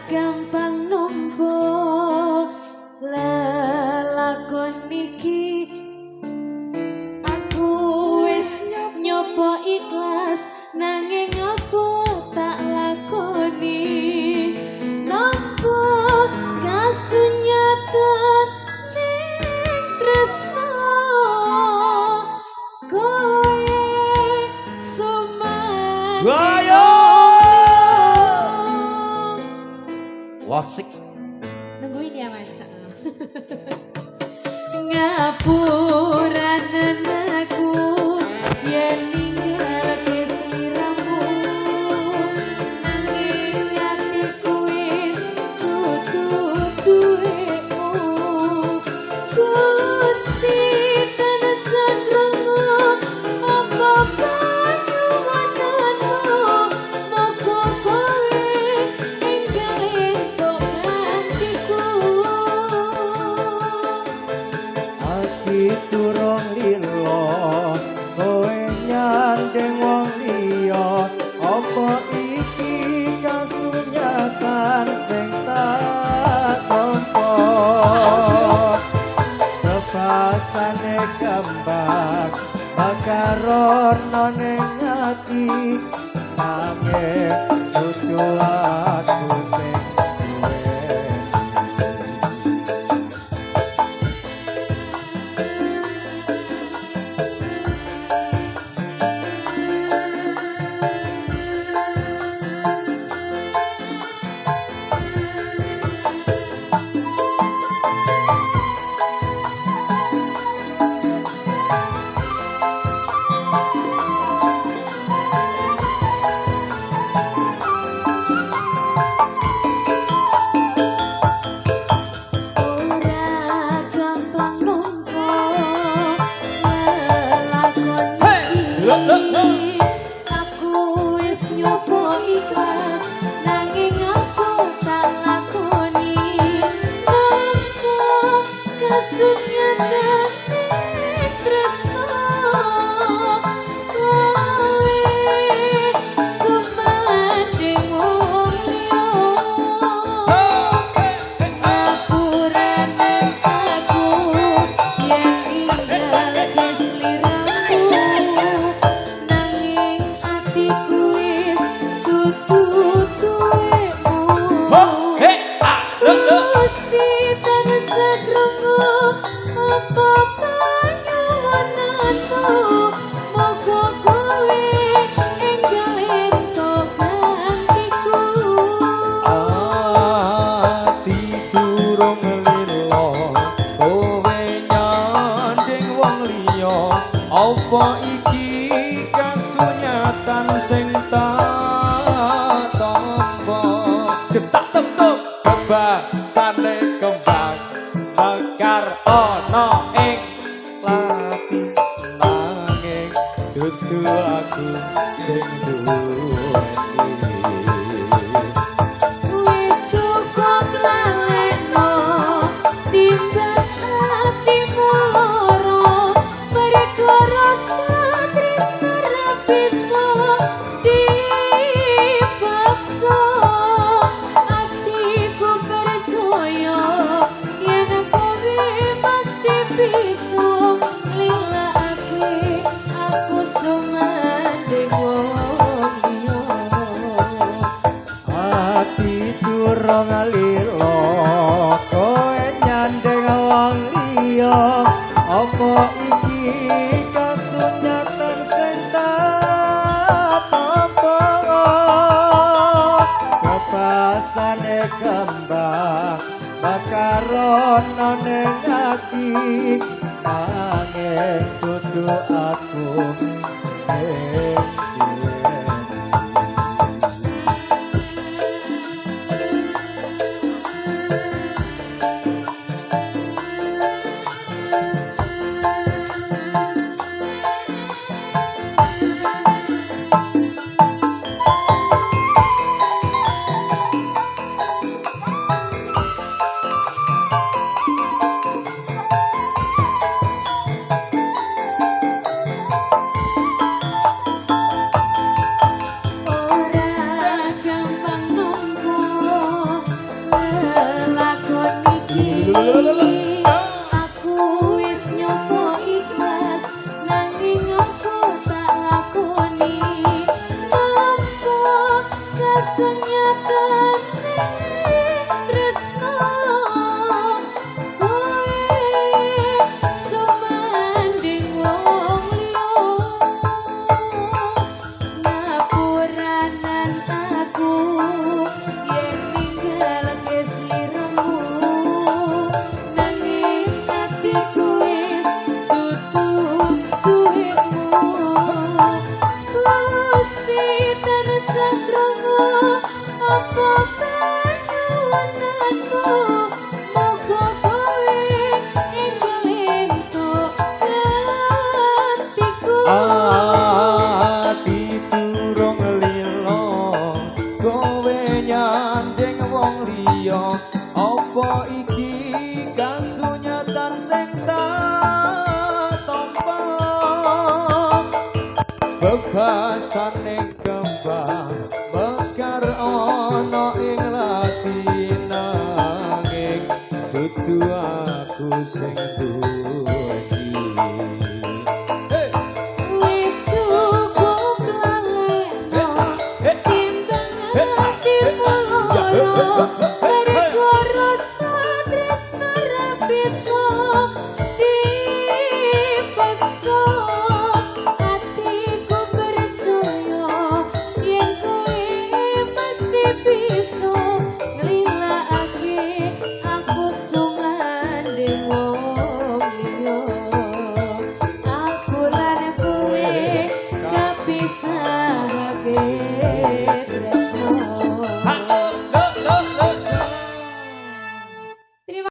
gampang nompo lelakon niki aku wis nyoba ikhlas nanging apa tak lakoni nompo kasunyatan ning tresno kowe suman wasik nungguin ya mas ngapuran aku yen ninggal kesliramu nanging hatiku wis duwekmu Gusti tansah krungu apa panyuwunanmu moga kowe enggal entuk hatiku ati turung lilo kowe nyandeng wong liya apa iki kasunyatan sing tak tampa tepasane kembang makarona ning ati nanging dudu aku sing duwe aku wis nyoba ikhlas nanging aku tak lakoni nampa kasunyatan ning tresno kowe sumanding wong liya ngapuran aku yen tinggal kesliramu nanging atiku wis duwekmu Gusti tansah krungu apa panyuwunanmu moga kowe enggal entuk hatiku ati durung lilo kowe nyanding wong liya apa iki kasunyatan sing tak tampa getak tekuk kebasane kembang mekar ana ing lati nanging dudu aku sing duweni wis cukup lalekno timbang atimu loro mergo rasa tresno ra bisa dipaksa atiku percaya yen kowe pasti bisa lilakake aku sumanding wong liya bebasane kembang mekar ana ing lati nanging dudu aku sing duweni. Wis cukup laleno timbang atimu loro mergo rasa tresno ra bisa